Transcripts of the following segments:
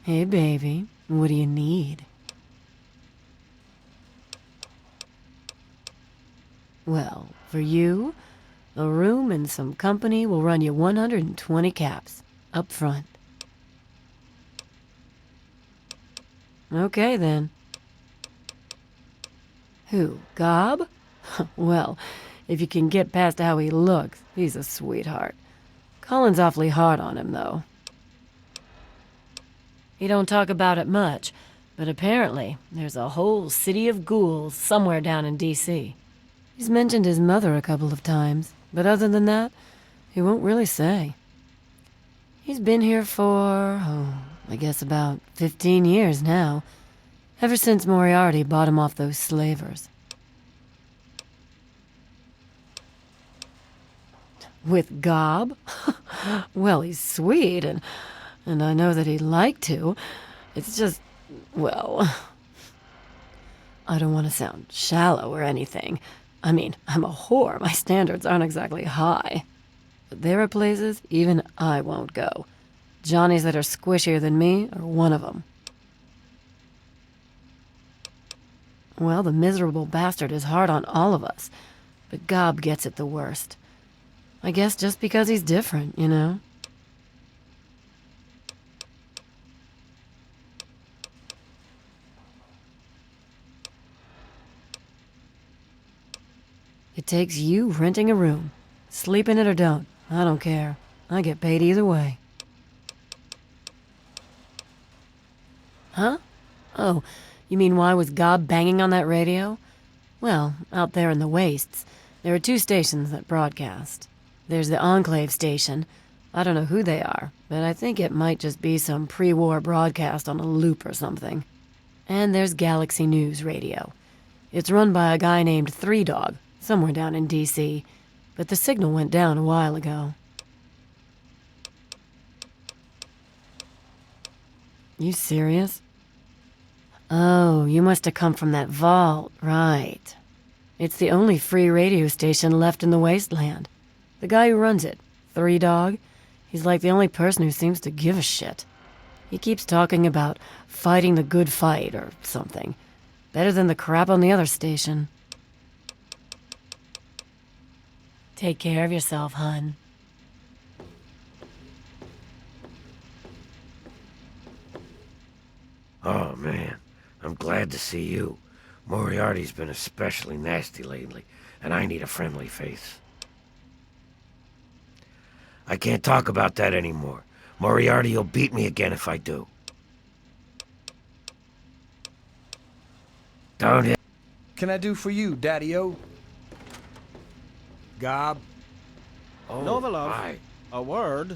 Hey, baby, what do you need? Well, for you, a room and some company will run you 120 caps, up front. Okay, then. Who, Gob? Well, if you can get past how he looks, he's a sweetheart. Colin's awfully hard on him, though. He don't talk about it much, but apparently there's a whole city of ghouls somewhere down in D.C. He's mentioned his mother a couple of times, but other than that, he won't really say. He's been here for, I guess about 15 years now, ever since Moriarty bought him off those slavers. With Gob? Well, he's sweet, and I know that he'd like to. It's just, well, I don't want to sound shallow or anything. I mean, I'm a whore. My standards aren't exactly high. But there are places even I won't go. Johnnies that are squishier than me are one of them. Well, the miserable bastard is hard on all of us, but Gob gets it the worst. I guess just because he's different, you know? It takes you renting a room. Sleep in it or don't. I don't care. I get paid either way. Huh? Oh, you mean why was Gob banging on that radio? Well, out there in the wastes, there are 2 stations that broadcast. There's the Enclave station. I don't know who they are, but I think it might just be some pre-war broadcast on a loop or something. And there's Galaxy News Radio. It's run by a guy named Three Dog, somewhere down in D.C., but the signal went down a while ago. You serious? Oh, you must have come from that vault, right. It's the only free radio station left in the wasteland. The guy who runs it, Three Dog, he's like the only person who seems to give a shit. He keeps talking about fighting the good fight or something. Better than the crap on the other station. Take care of yourself, hun. Oh, man. I'm glad to see you. Moriarty's been especially nasty lately, and I need a friendly face. I can't talk about that anymore. Moriarty will beat me again if I do. Don't hit. Can I do for you, Daddy-O? Gob? Oh, Nova love. hi. A word.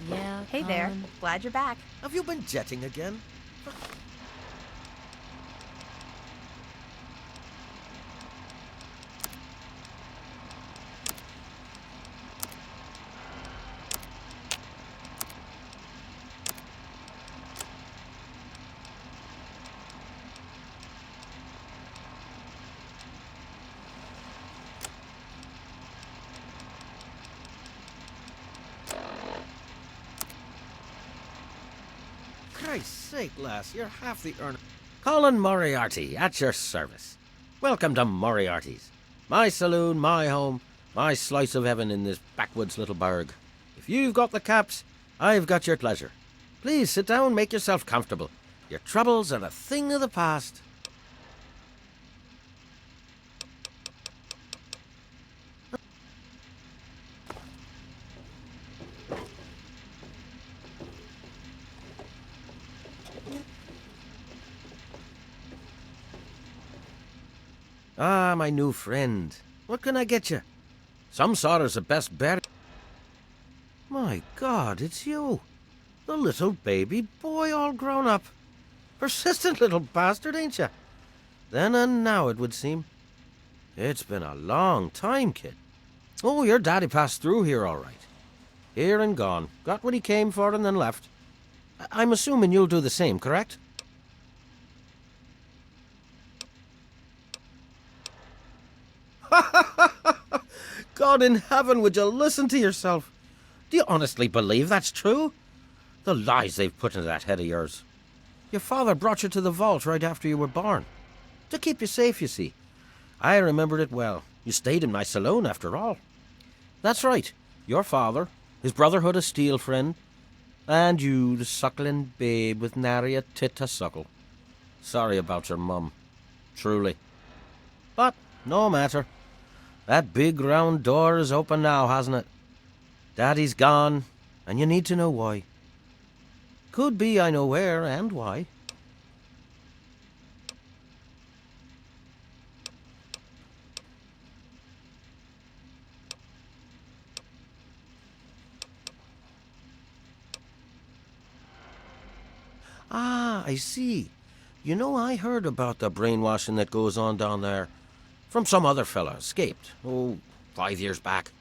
Yeah, Hey there. Glad you're back. Have you been jetting again? Christ's sake, lass, you're half the earner. Colin Moriarty, at your service. Welcome to Moriarty's. My saloon, my home, my slice of heaven in this backwoods little burg. If you've got the caps, I've got your pleasure. Please sit down, make yourself comfortable. Your troubles are a thing of the past. Ah, my new friend. What can I get you? Some sorter's the best bet. My God, it's you. The little baby boy all grown up. Persistent little bastard, ain't you? Then and now, it would seem. It's been a long time, kid. Oh, your daddy passed through here all right. Here and gone. Got what he came for and then left. I'm assuming you'll do the same, correct? God in heaven, would you listen to yourself? Do you honestly believe that's true? The lies they've put into that head of yours. Your father brought you to the vault right after you were born. To keep you safe, you see. I remember it well. You stayed in my saloon, after all. That's right. Your father, his Brotherhood of Steel friend, and you, the suckling babe with nary a tit to suckle. Sorry about your mum. Truly. But no matter. That big round door is open now, hasn't it? Daddy's gone, and you need to know why. Could be I know where and why. Ah, I see. You know, I heard about the brainwashing that goes on down there. From some other fella, escaped. 5 years back.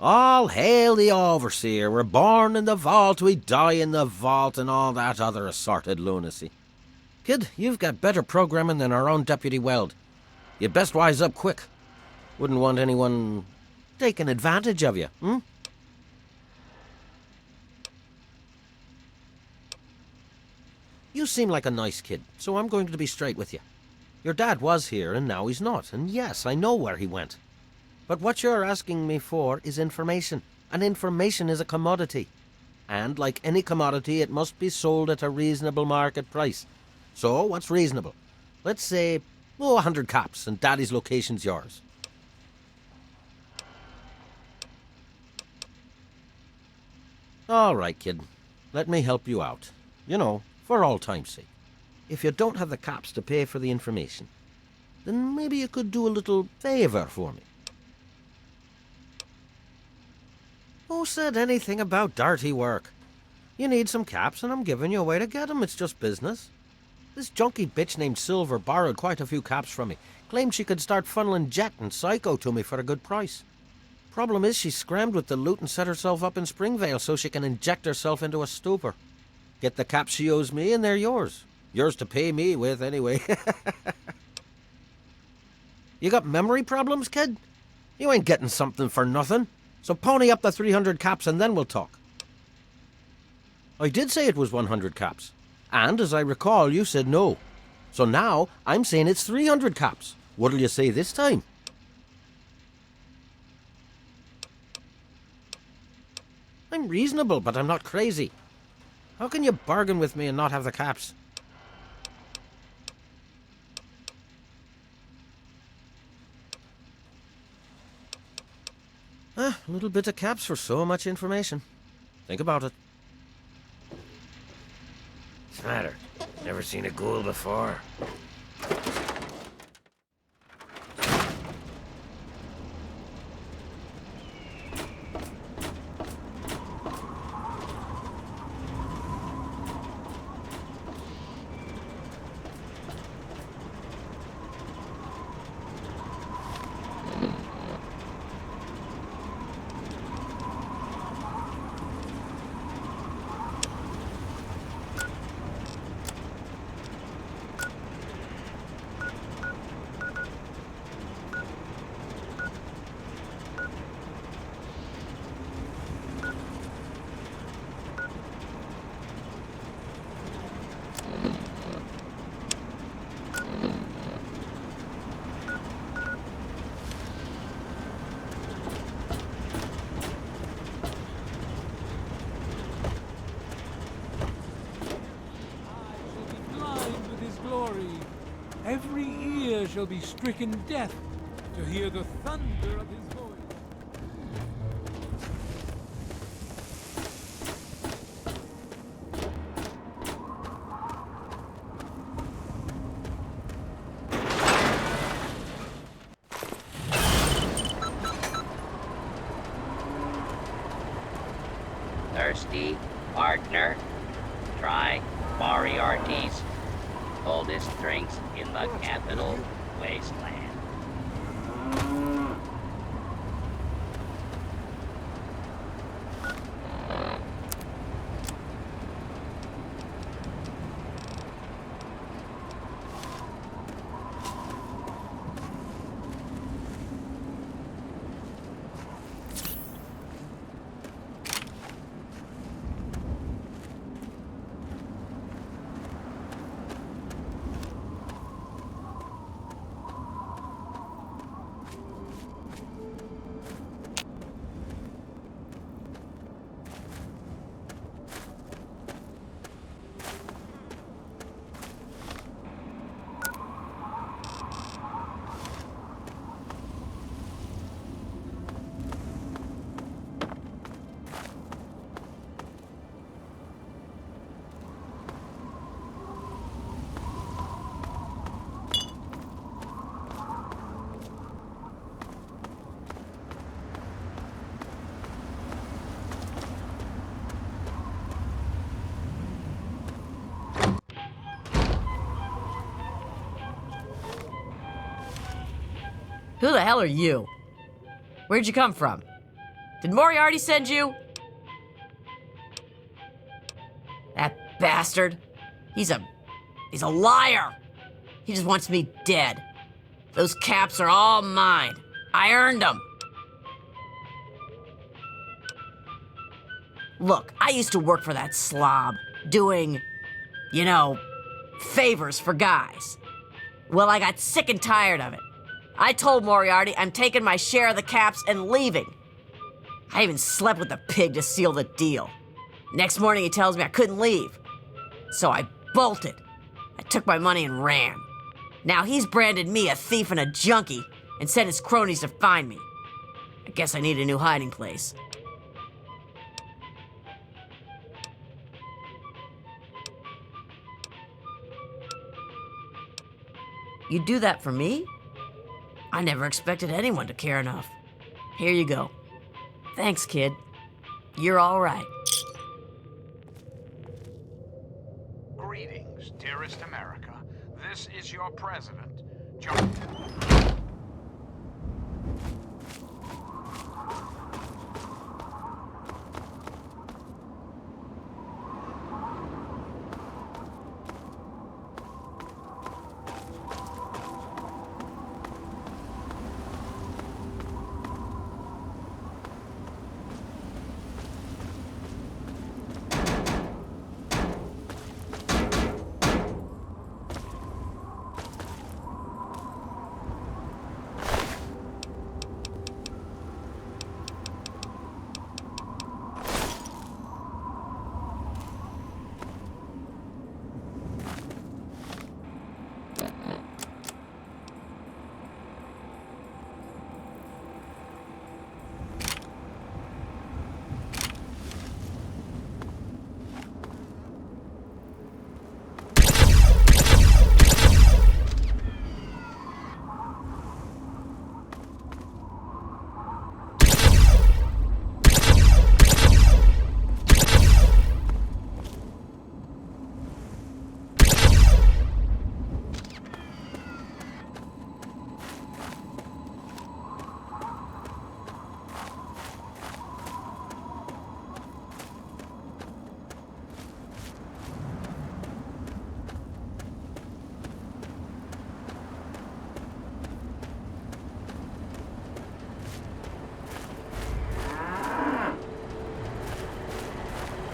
All hail the overseer. We're born in the vault, we die in the vault, and all that other assorted lunacy. Kid, you've got better programming than our own Deputy Weld. You'd best wise up quick. Wouldn't want anyone taking advantage of you, hmm? You seem like a nice kid, so I'm going to be straight with you. Your dad was here, and now he's not, and yes, I know where he went. But what you're asking me for is information, and information is a commodity. And like any commodity, it must be sold at a reasonable market price. So, what's reasonable? Let's say, 100 caps, and Daddy's location's yours. All right, kid. Let me help you out. You know, for all time's sake. If you don't have the caps to pay for the information, then maybe you could do a little favour for me. Who said anything about dirty work? You need some caps, and I'm giving you a way to get 'em. It's just business. This junky bitch named Silver borrowed quite a few caps from me. Claimed she could start funneling Jet and Psycho to me for a good price. Problem is, she scrammed with the loot and set herself up in Springvale so she can inject herself into a stupor. Get the caps she owes me, and they're yours. Yours to pay me with, anyway. You got memory problems, kid? You ain't getting something for nothing. So pony up the 300 caps and then we'll talk. I did say it was 100 caps. And as I recall, you said no. So now I'm saying it's 300 caps. What'll you say this time? I'm reasonable, but I'm not crazy. How can you bargain with me and not have the caps? A little bit of caps for so much information. Think about it. What's the matter? Never seen a ghoul before? Every ear shall be stricken deaf to hear the thunder of his voice. Thirsty, partner? Try Moriarty's. Coldest drinks in the capital wasteland. Who the hell are you? Where'd you come from? Did Moriarty send you? That bastard. He's a liar. He just wants me dead. Those caps are all mine. I earned them. Look, I used to work for that slob, doing, you know, favors for guys. Well, I got sick and tired of it. I told Moriarty I'm taking my share of the caps and leaving. I even slept with the pig to seal the deal. Next morning he tells me I couldn't leave. So I bolted. I took my money and ran. Now he's branded me a thief and a junkie and sent his cronies to find me. I guess I need a new hiding place. You do that for me? I never expected anyone to care enough. Here you go. Thanks, kid. You're all right. Greetings, dearest America. This is your president, John.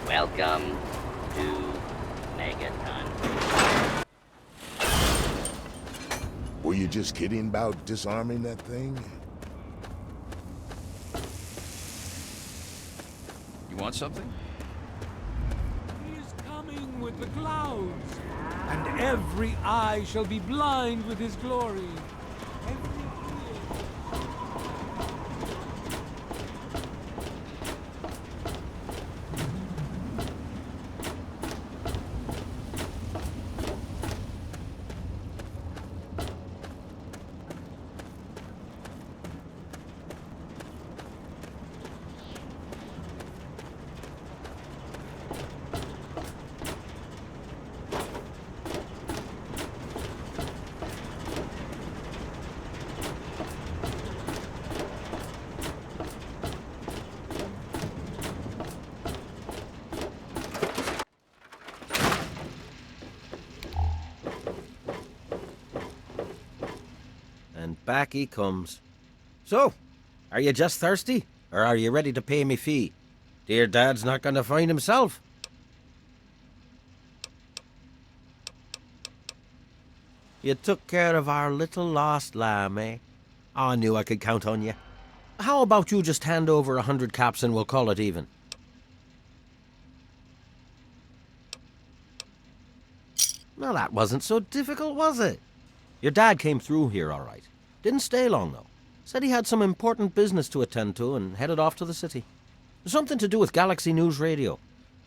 Welcome to Megaton. Were you just kidding about disarming that thing? You want something? He is coming with the clouds, and every eye shall be blind with his glory. Every ear. And back he comes. So, are you just thirsty? Or are you ready to pay me fee? Dear Dad's not going to find himself. You took care of our little lost lamb, eh? Oh, I knew I could count on you. How about you just hand over 100 caps and we'll call it even? Well, that wasn't so difficult, was it? Your dad came through here all right. Didn't stay long, though. Said he had some important business to attend to and headed off to the city. Something to do with Galaxy News Radio.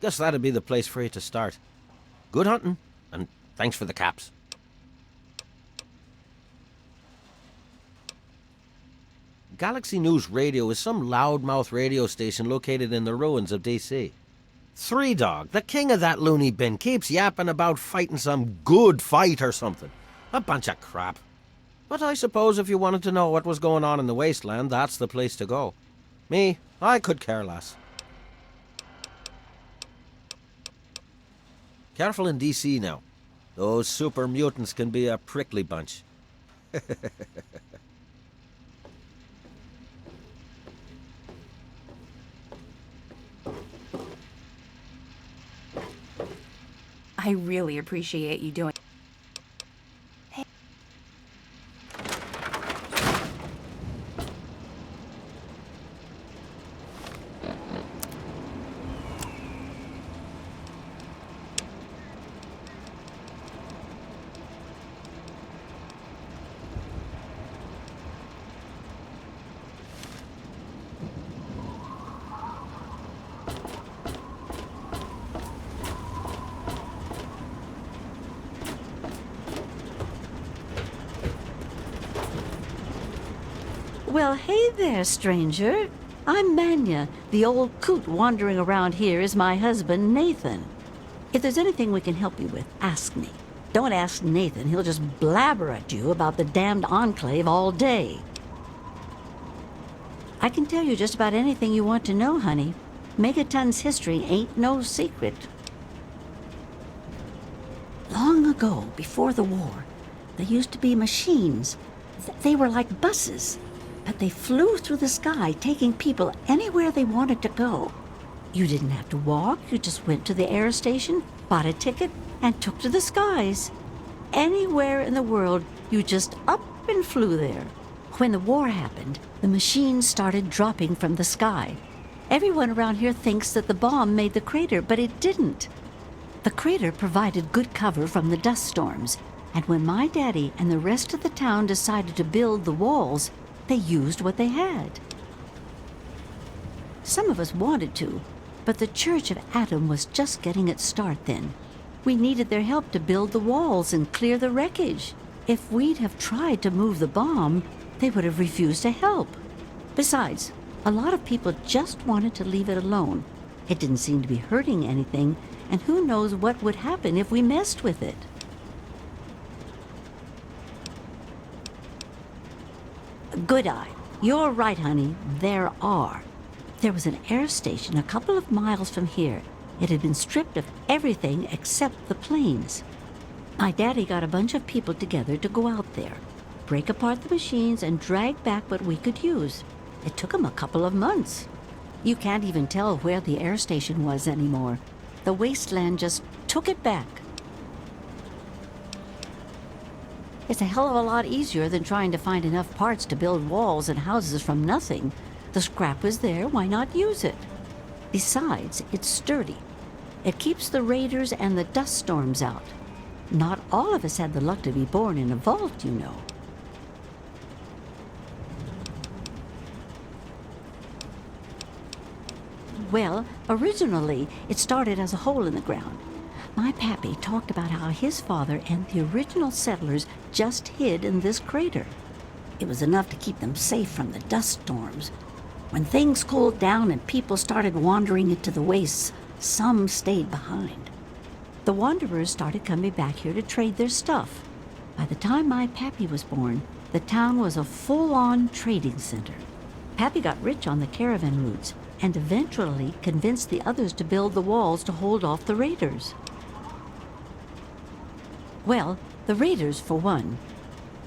Guess that'd be the place for you to start. Good hunting, and thanks for the caps. Galaxy News Radio is some loudmouth radio station located in the ruins of DC. Three Dog, the king of that loony bin, keeps yapping about fighting some good fight or something. A bunch of crap. But I suppose if you wanted to know what was going on in the wasteland, that's the place to go. Me, I could care less. Careful in DC now. Those super mutants can be a prickly bunch. I really appreciate you doing. Well, hey there, stranger. I'm Manya. The old coot wandering around here is my husband, Nathan. If there's anything we can help you with, ask me. Don't ask Nathan. He'll just blabber at you about the damned Enclave all day. I can tell you just about anything you want to know, honey. Megaton's history ain't no secret. Long ago, before the war, there used to be machines. They were like buses. But they flew through the sky, taking people anywhere they wanted to go. You didn't have to walk, you just went to the air station, bought a ticket, and took to the skies. Anywhere in the world, you just up and flew there. When the war happened, the machines started dropping from the sky. Everyone around here thinks that the bomb made the crater, but it didn't. The crater provided good cover from the dust storms, and when my daddy and the rest of the town decided to build the walls, they used what they had. Some of us wanted to, but the Church of Atom was just getting its start then. We needed their help to build the walls and clear the wreckage. If we'd have tried to move the bomb, they would have refused to help. Besides, a lot of people just wanted to leave it alone. It didn't seem to be hurting anything, and who knows what would happen if we messed with it. Good eye. You're right, honey. There are. There was an air station a couple of miles from here. It had been stripped of everything except the planes. My daddy got a bunch of people together to go out there, break apart the machines, and drag back what we could use. It took them a couple of months. You can't even tell where the air station was anymore. The wasteland just took it back. It's a hell of a lot easier than trying to find enough parts to build walls and houses from nothing. The scrap was there, why not use it? Besides, it's sturdy. It keeps the raiders and the dust storms out. Not all of us had the luck to be born in a vault, you know. Well, originally, it started as a hole in the ground. My pappy talked about how his father and the original settlers just hid in this crater. It was enough to keep them safe from the dust storms. When things cooled down and people started wandering into the wastes, some stayed behind. The wanderers started coming back here to trade their stuff. By the time my pappy was born, the town was a full-on trading center. Pappy got rich on the caravan routes and eventually convinced the others to build the walls to hold off the raiders. Well, the raiders, for one.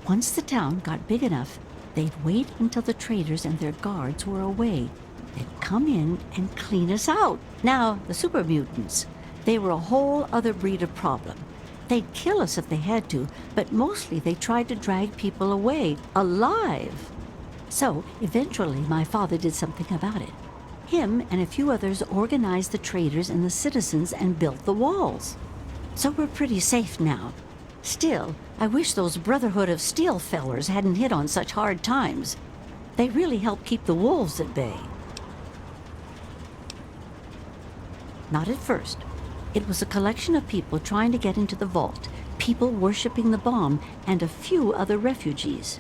Once the town got big enough, they'd wait until the traders and their guards were away. They'd come in and clean us out. Now, the super mutants, they were a whole other breed of problem. They'd kill us if they had to, but mostly they tried to drag people away, alive. So, eventually, my father did something about it. Him and a few others organized the traders and the citizens and built the walls. So we're pretty safe now. Still, I wish those Brotherhood of Steel fellers hadn't hit on such hard times. They really helped keep the wolves at bay. Not at first. It was a collection of people trying to get into the vault, people worshipping the bomb, and a few other refugees.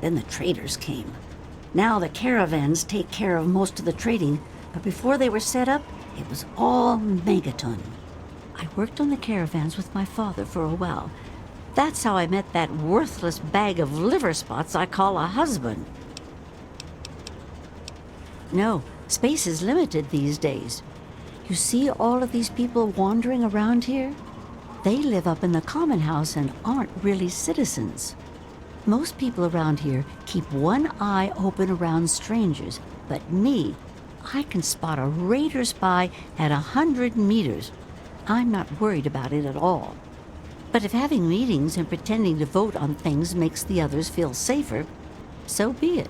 Then the traders came. Now the caravans take care of most of the trading, but before they were set up, it was all Megaton. I worked on the caravans with my father for a while. That's how I met that worthless bag of liver spots I call a husband. No, space is limited these days. You see all of these people wandering around here? They live up in the common house and aren't really citizens. Most people around here keep one eye open around strangers, but me, I can spot a raider spy at 100 meters. I'm not worried about it at all. But if having meetings and pretending to vote on things makes the others feel safer, so be it.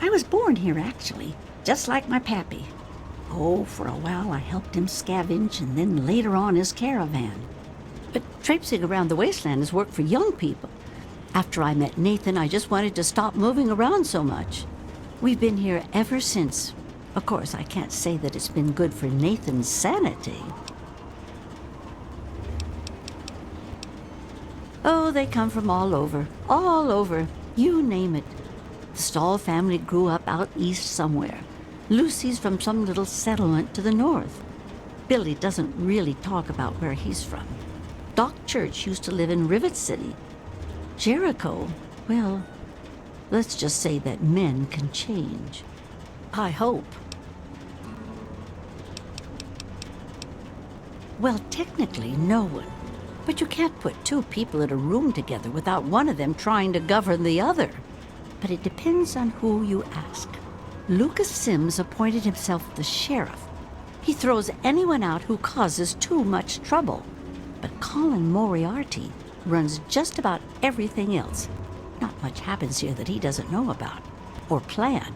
I was born here, actually, just like my pappy. Oh, for a while I helped him scavenge and then later on his caravan. But traipsing around the wasteland is work for young people. After I met Nathan, I just wanted to stop moving around so much. We've been here ever since. Of course, I can't say that it's been good for Nathan's sanity. Oh, they come from all over, you name it. The Stahl family grew up out east somewhere. Lucy's from some little settlement to the north. Billy doesn't really talk about where he's from. Doc Church used to live in Rivet City. Jericho, well, let's just say that men can change. I hope. Well, technically, no one. But you can't put two people in a room together without one of them trying to govern the other. But it depends on who you ask. Lucas Sims appointed himself the sheriff. He throws anyone out who causes too much trouble. But Colin Moriarty runs just about everything else. Not much happens here that he doesn't know about or plan.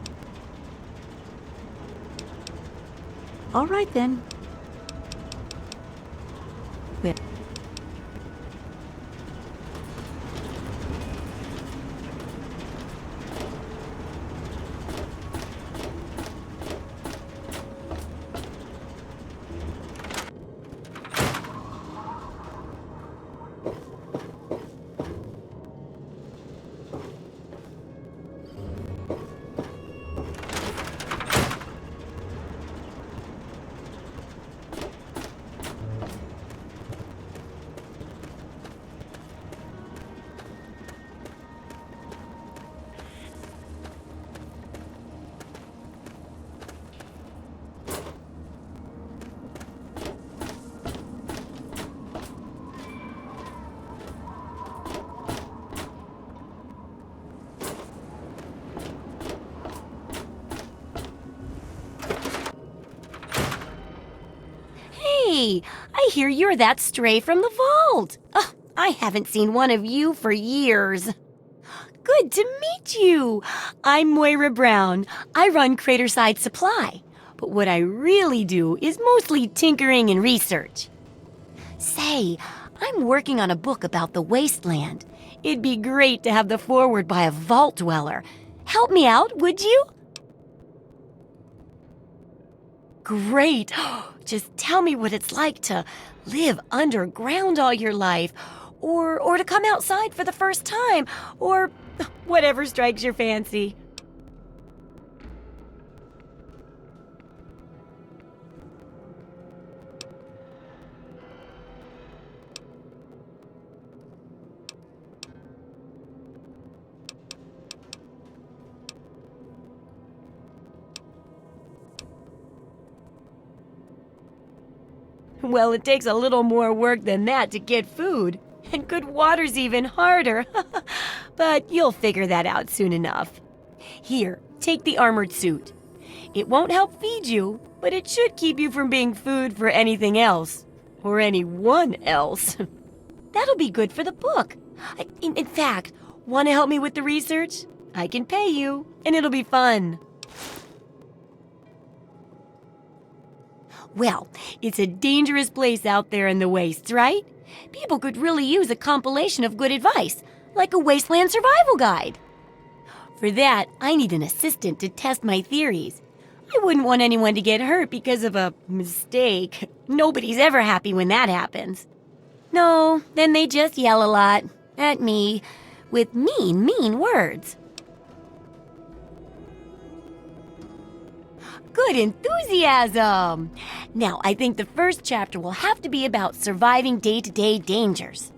All right, then. Well, Hey, I hear you're that stray from the vault. Oh, I haven't seen one of you for years. Good to meet you. I'm Moira Brown. I run Craterside Supply. But what I really do is mostly tinkering and research. Say, I'm working on a book about the wasteland. It'd be great to have the foreword by a vault dweller. Help me out, would you? Great. Just tell me what it's like to live underground all your life, or to come outside for the first time, or whatever strikes your fancy. Well, it takes a little more work than that to get food. And good water's even harder. But you'll figure that out soon enough. Here, take the armored suit. It won't help feed you, but it should keep you from being food for anything else. Or anyone else. That'll be good for the book. In fact, want to help me with the research? I can pay you, and it'll be fun. Well, it's a dangerous place out there in the wastes, right? People could really use a compilation of good advice, like a wasteland survival guide. For that, I need an assistant to test my theories. I wouldn't want anyone to get hurt because of a mistake. Nobody's ever happy when that happens. No, then they just yell a lot at me with mean words. Good enthusiasm! Now, I think the first chapter will have to be about surviving day-to-day dangers.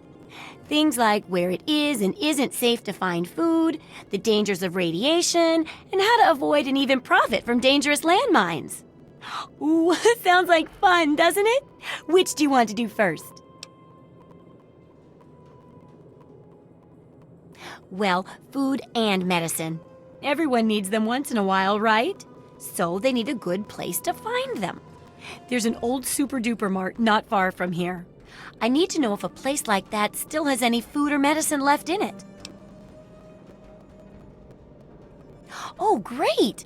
Things like where it is and isn't safe to find food, the dangers of radiation, and how to avoid and even profit from dangerous landmines. Ooh, sounds like fun, doesn't it? Which do you want to do first? Well, food and medicine. Everyone needs them once in a while, right? So they need a good place to find them. There's an old super-duper mart not far from here. I need to know if a place like that still has any food or medicine left in it. Oh, great!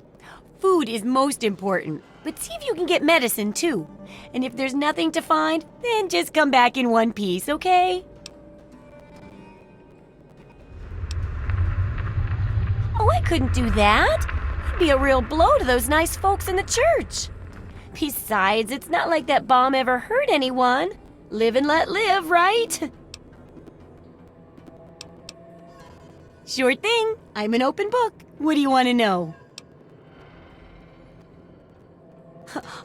Food is most important, but see if you can get medicine too. And if there's nothing to find, then just come back in one piece, okay? Oh, I couldn't do that. It'd be a real blow to those nice folks in the church. Besides, it's not like that bomb ever hurt anyone. Live and let live, right? Sure thing. I'm an open book. What do you want to know?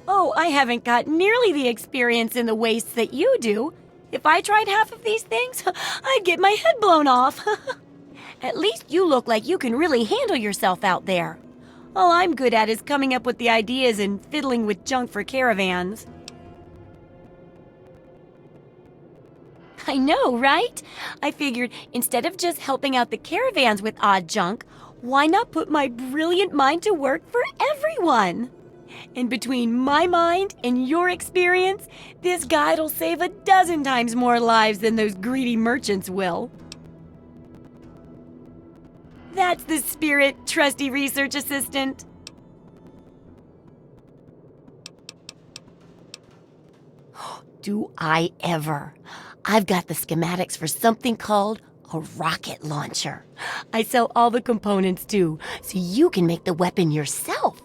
Oh, I haven't got nearly the experience in the wastes that you do. If I tried half of these things, I'd get my head blown off. At least you look like you can really handle yourself out there. All I'm good at is coming up with the ideas and fiddling with junk for caravans. I know, right? I figured instead of just helping out the caravans with odd junk, why not put my brilliant mind to work for everyone? And between my mind and your experience, this guide'll save 12 times more lives than those greedy merchants will. That's the spirit, trusty research assistant. Do I ever? I've got the schematics for something called a rocket launcher. I sell all the components too, so you can make the weapon yourself.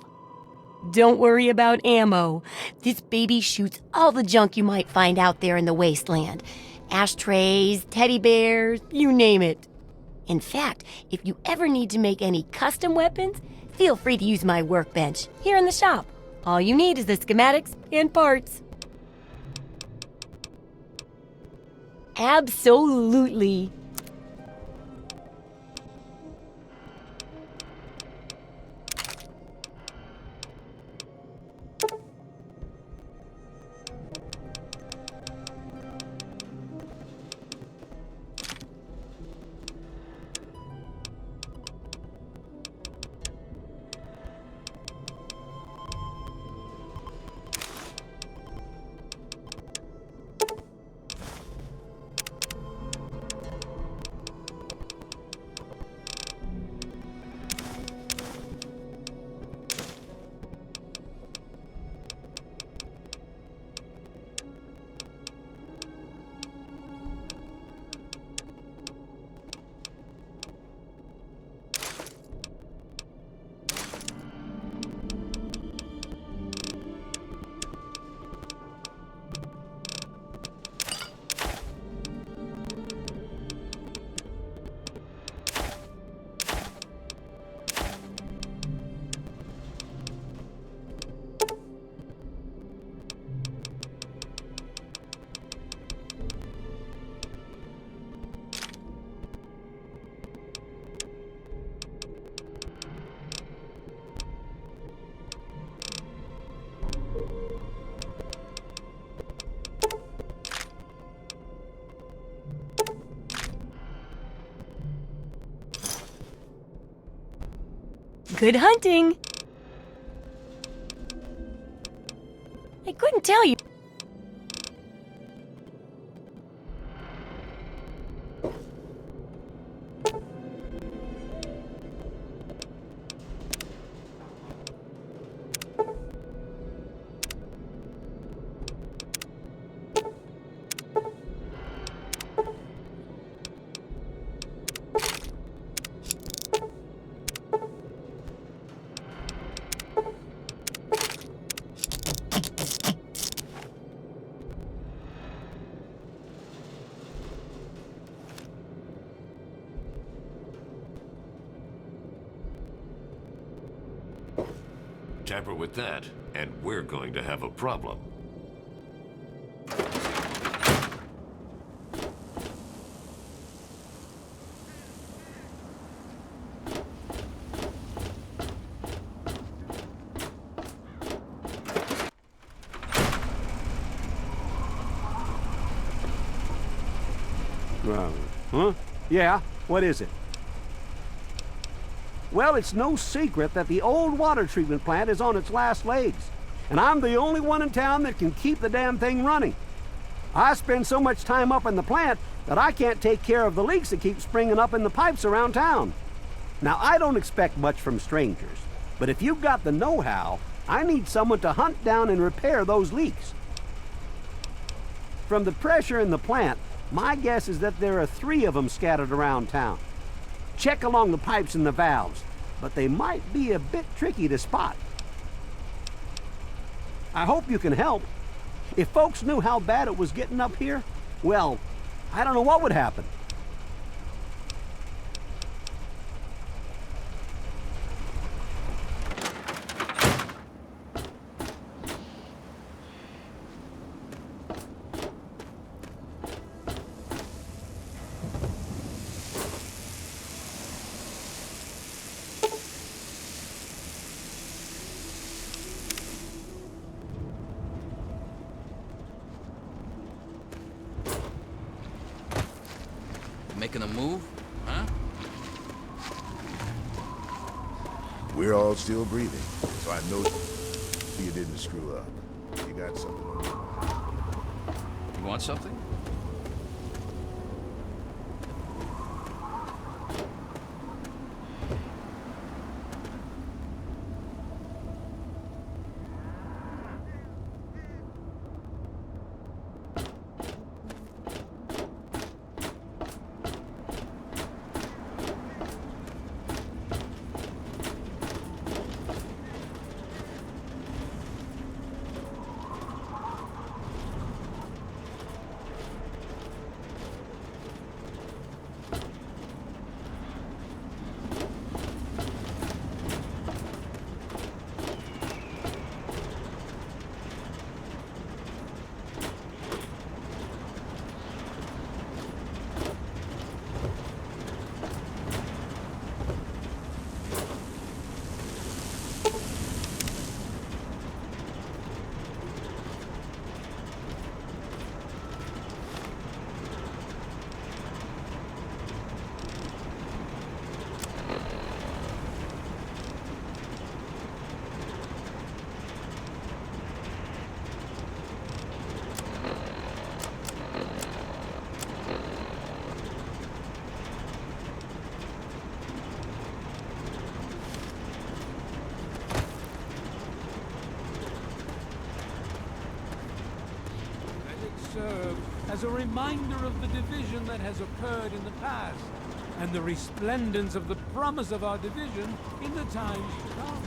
Don't worry about ammo. This baby shoots all the junk you might find out there in the wasteland. Ashtrays, teddy bears, you name it. In fact, if you ever need to make any custom weapons, feel free to use my workbench here in the shop. All you need is the schematics and parts. Absolutely. Good hunting! I couldn't tell you. Tamper with that, and we're going to have a problem. Huh? Yeah, what is it? Well, it's no secret that the old water treatment plant is on its last legs, and I'm the only one in town that can keep the damn thing running. I spend so much time up in the plant that I can't take care of the leaks that keep springing up in the pipes around town. Now, I don't expect much from strangers, but if you've got the know-how, I need someone to hunt down and repair those leaks. From the pressure in the plant, my guess is that there are 3 of them scattered around town. Check along the pipes and the valves, but they might be a bit tricky to spot. I hope you can help. If folks knew how bad it was getting up here, well, I don't know what would happen. Making a move, huh? We're all still breathing, so I know you didn't screw up. You got something? You want something? Serve as a reminder of the division that has occurred in the past, and the resplendence of the promise of our division in the times to come.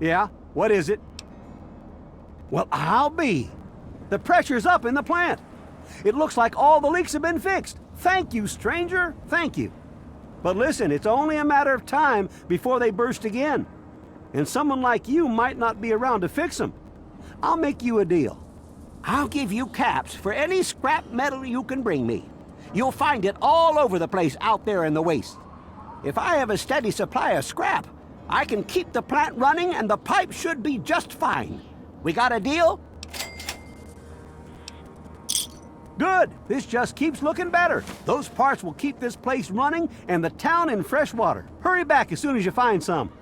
Yeah, what is it? Well, I'll be. The pressure's up in the plant. It looks like all the leaks have been fixed. Thank you, stranger. Thank you. But listen, it's only a matter of time before they burst again. And someone like you might not be around to fix them. I'll make you a deal. I'll give you caps for any scrap metal you can bring me. You'll find it all over the place out there in the waste. If I have a steady supply of scrap, I can keep the plant running and the pipe should be just fine. We got a deal? Good. This just keeps looking better. Those parts will keep this place running and the town in fresh water. Hurry back as soon as you find some.